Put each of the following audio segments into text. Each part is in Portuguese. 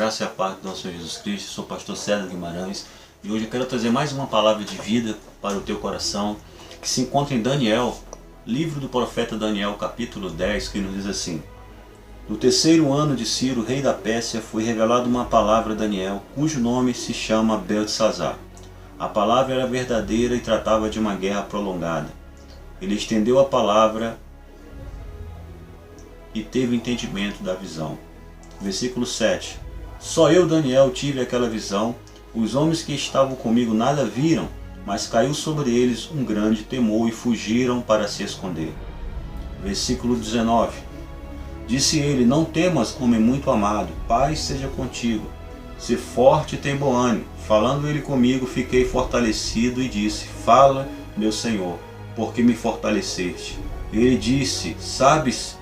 graça e a paz do nosso Senhor Jesus Cristo. Eu sou o pastor César Guimarães e hoje eu quero trazer mais uma palavra de vida para o teu coração, que se encontra em Daniel, livro do profeta Daniel, capítulo 10, que nos diz assim: no terceiro ano de Ciro, rei da Pérsia, foi revelada uma palavra a Daniel, cujo nome se chama Beltesazar. A palavra era verdadeira e tratava de uma guerra prolongada. Ele estendeu a palavra e teve entendimento da visão. Versículo 7. Só eu, Daniel, tive aquela visão. Os homens que estavam comigo nada viram, mas caiu sobre eles um grande temor e fugiram para se esconder. Versículo 19. Disse ele: não temas, homem muito amado, paz seja contigo. Se forte e tem bom ânimo. Falando ele comigo, fiquei fortalecido e disse: fala, meu Senhor, porque me fortaleceste. Ele disse: sabes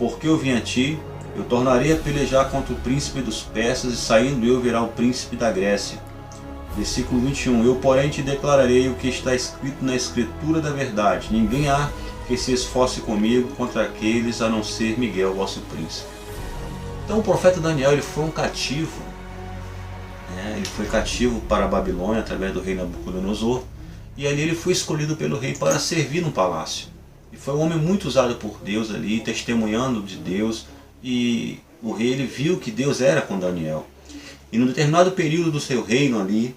por que eu vim a ti? Eu tornarei a pelejar contra o príncipe dos persas, e saindo eu virá o príncipe da Grécia. Versículo 21. Eu, porém, te declararei o que está escrito na escritura da verdade. Ninguém há que se esforce comigo contra aqueles, a não ser Miguel, vosso príncipe. Então o profeta Daniel, ele foi um cativo, ele foi cativo para a Babilônia através do rei Nabucodonosor, e ali ele foi escolhido pelo rei para servir no palácio. E foi um homem muito usado por Deus ali, testemunhando de Deus, e o rei ele viu que Deus era com Daniel. E num determinado período do seu reino ali,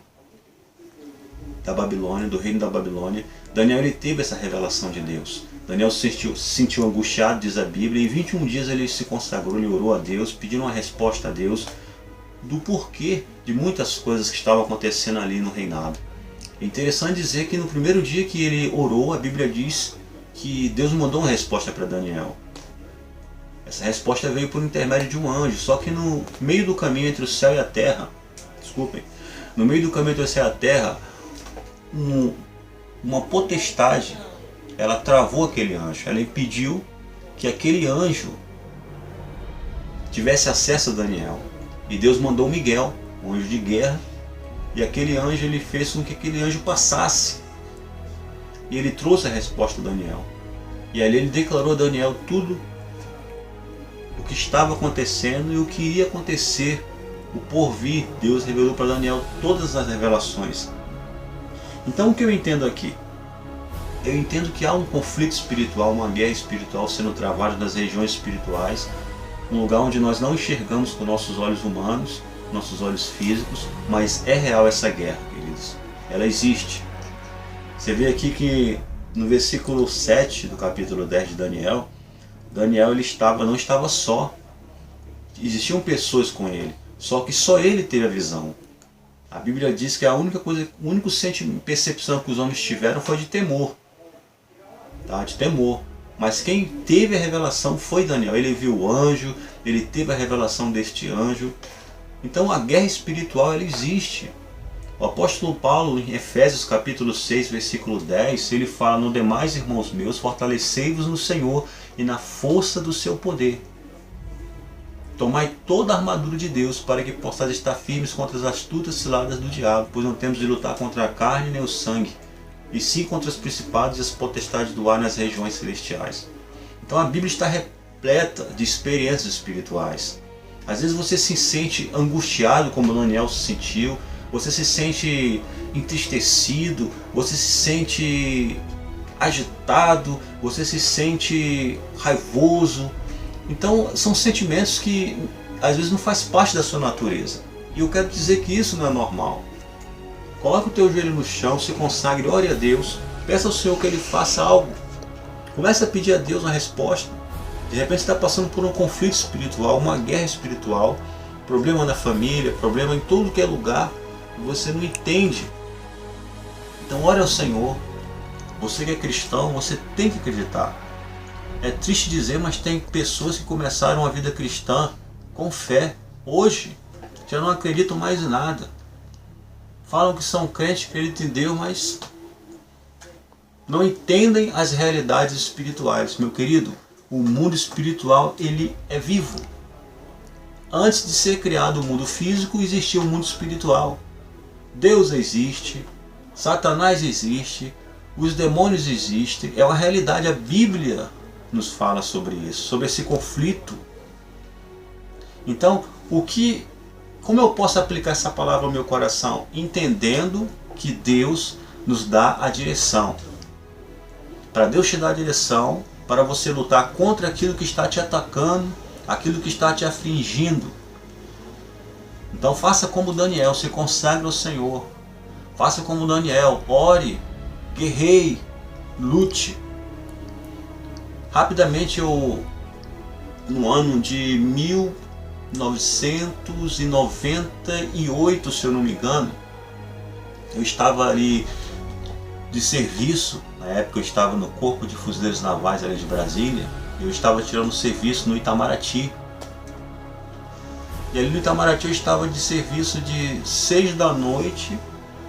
da Babilônia, do reino da Babilônia, Daniel ele teve essa revelação de Deus. Daniel se sentiu angustiado, diz a Bíblia, e em 21 dias ele se consagrou, ele orou a Deus, pedindo uma resposta a Deus do porquê de muitas coisas que estavam acontecendo ali no reinado. É interessante dizer que no primeiro dia que ele orou, a Bíblia diz que Deus mandou uma resposta para Daniel. Essa resposta veio por intermédio de um anjo, só que no meio do caminho entre o céu e a terra, no meio do caminho entre o céu e a terra, uma potestade, ela travou aquele anjo, ela impediu que aquele anjo tivesse acesso a Daniel. E Deus mandou Miguel, um anjo de guerra, e aquele anjo ele fez com que aquele anjo passasse. E ele trouxe a resposta a Daniel. E ali ele declarou a Daniel tudo o que estava acontecendo e o que iria acontecer, o porvir. Deus revelou para Daniel todas as revelações. Então o que eu entendo aqui? Eu entendo que há um conflito espiritual, uma guerra espiritual sendo travada nas regiões espirituais, um lugar onde nós não enxergamos com nossos olhos humanos, nossos olhos físicos, mas é real essa guerra, queridos. Ela existe. Você vê aqui que no versículo 7 do capítulo 10 de Daniel, Daniel ele não estava só. Existiam pessoas com ele, só que só ele teve a visão. A Bíblia diz que a única percepção que os homens tiveram foi de temor. De temor. Mas quem teve a revelação foi Daniel. Ele viu o anjo, ele teve a revelação deste anjo. Então a guerra espiritual ela existe. O apóstolo Paulo, em Efésios capítulo 6, versículo 10, ele fala: no demais, irmãos meus, fortalecei-vos no Senhor e na força do seu poder. Tomai toda a armadura de Deus, para que possais estar firmes contra as astutas ciladas do diabo, pois não temos de lutar contra a carne nem o sangue, e sim contra os principados e as potestades do ar nas regiões celestiais. Então a Bíblia está repleta de experiências espirituais. Às vezes você se sente angustiado, como Daniel se sentiu, você se sente entristecido, você se sente agitado, você se sente raivoso. Então são sentimentos que às vezes não faz parte da sua natureza. E eu quero dizer que isso não é normal. Coloque o teu joelho no chão, se consagre, ore a Deus, peça ao Senhor que Ele faça algo. Comece a pedir a Deus uma resposta. De repente você está passando por um conflito espiritual, uma guerra espiritual, problema na família, problema em todo que é lugar, e você não entende. Então ore ao Senhor. Você que é cristão, você tem que acreditar. É triste dizer, mas tem pessoas que começaram a vida cristã com fé. Hoje já não acreditam mais em nada. Falam que são crentes, acreditam em Deus, mas não entendem as realidades espirituais. Meu querido, o mundo espiritual ele é vivo. Antes de ser criado o mundo físico, existia o mundo espiritual. Deus existe, Satanás existe, os demônios existem. É uma realidade, a Bíblia nos fala sobre isso, sobre esse conflito. Então, o que como eu posso aplicar essa palavra ao meu coração? Entendendo que Deus nos dá a direção. Para Deus te dar a direção, para você lutar contra aquilo que está te atacando, aquilo que está te afligindo. Então faça como Daniel, se consagre ao Senhor. Faça como Daniel, ore, guerreie, lute. Rapidamente, no ano de 1998, se eu não me engano, eu estava ali de serviço. Na época eu estava no Corpo de Fuzileiros Navais ali de Brasília. Eu estava tirando serviço no Itamaraty. E ali no Itamaraty eu estava de serviço de 6 da noite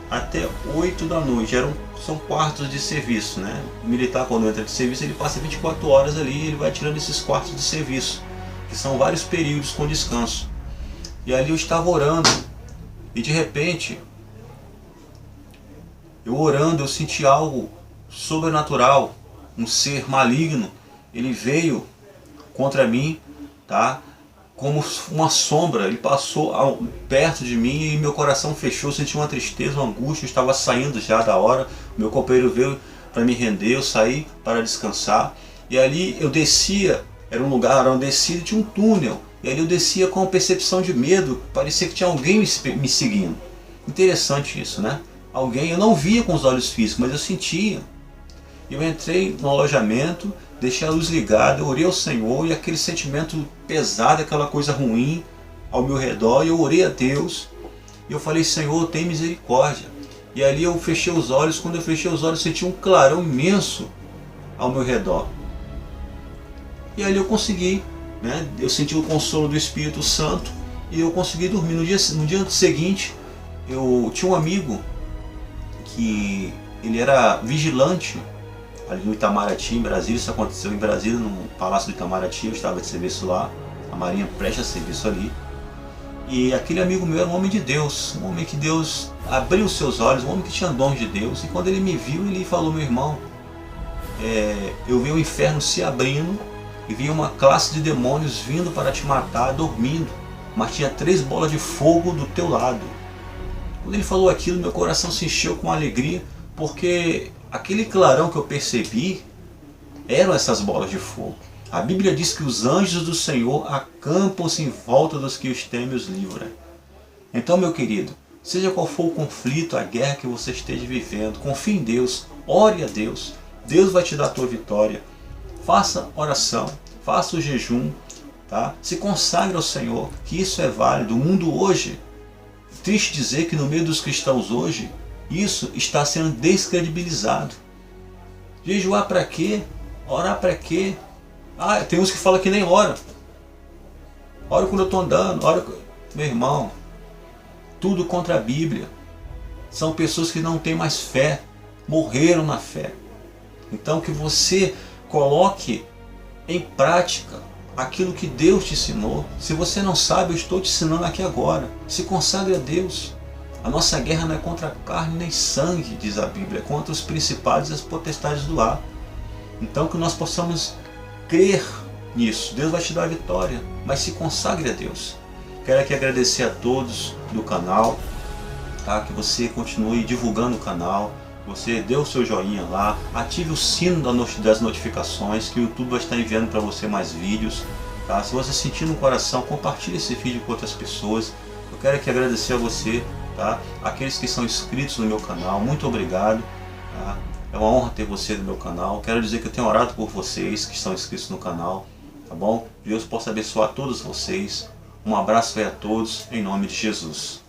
até 8 da noite. São quartos de serviço, né? O militar, quando entra de serviço, ele passa 24 horas ali e ele vai tirando esses quartos de serviço, que são vários períodos com descanso. E ali eu estava orando e de repente, eu orando, eu senti algo sobrenatural, um ser maligno. Ele veio contra mim, tá? Como uma sombra, ele passou perto de mim e meu coração fechou, eu senti uma tristeza, uma angústia, eu estava saindo já da hora, meu companheiro veio para me render, eu saí para descansar, e ali eu descia, era um lugar, era uma descida, tinha um túnel, e ali eu descia com uma percepção de medo, parecia que tinha alguém me seguindo. Interessante isso, né? Alguém, eu não via com os olhos físicos, mas eu sentia. Eu entrei no alojamento, deixei a luz ligada, eu orei ao Senhor e aquele sentimento pesado, aquela coisa ruim ao meu redor, eu orei a Deus e eu falei: Senhor, tem misericórdia. E ali eu fechei os olhos, quando eu fechei os olhos senti um clarão imenso ao meu redor. E ali eu consegui, né? Eu senti o consolo do Espírito Santo e eu consegui dormir. No dia seguinte, eu tinha um amigo que ele era vigilante ali no Itamaraty, em Brasília. Isso aconteceu em Brasília, no Palácio do Itamaraty. Eu estava de serviço lá, a Marinha presta serviço ali. E aquele amigo meu era um homem de Deus, um homem que Deus abriu os seus olhos, um homem que tinha dons de Deus. E quando ele me viu, ele falou: meu irmão, eu vi o inferno se abrindo e vi uma classe de demônios vindo para te matar, dormindo, mas tinha 3 bolas de fogo do teu lado. Quando ele falou aquilo, meu coração se encheu com alegria, porque aquele clarão que eu percebi eram essas bolas de fogo. A Bíblia diz que os anjos do Senhor acampam-se em volta dos que os temem e os livram. Então, meu querido, seja qual for o conflito, a guerra que você esteja vivendo, confie em Deus, ore a Deus, Deus vai te dar a tua vitória. Faça oração, faça o jejum, tá? Se consagre ao Senhor, que isso é válido. O mundo hoje, triste dizer que no meio dos cristãos hoje, isso está sendo descredibilizado. Jejuar para quê? Orar para quê? Tem uns que falam que nem ora. Ora quando eu estou andando, ora... Meu irmão, tudo contra a Bíblia. São pessoas que não têm mais fé, morreram na fé. Então que você coloque em prática aquilo que Deus te ensinou. Se você não sabe, eu estou te ensinando aqui agora. Se consagre a Deus. A nossa guerra não é contra carne nem sangue, diz a Bíblia, é contra os principados e as potestades do ar. Então que nós possamos crer nisso. Deus vai te dar a vitória, mas se consagre a Deus. Quero aqui agradecer a todos do canal, tá? Que você continue divulgando o canal, você dê o seu joinha lá, ative o sino das notificações, que o YouTube vai estar enviando para você mais vídeos, tá? Se você sentir no coração, compartilhe esse vídeo com outras pessoas. Eu quero aqui agradecer a você, tá? Aqueles que são inscritos no meu canal, muito obrigado, tá? É uma honra ter você no meu canal. Quero dizer que eu tenho orado por vocês que estão inscritos no canal, tá bom? Deus possa abençoar todos vocês. Um abraço aí a todos, em nome de Jesus.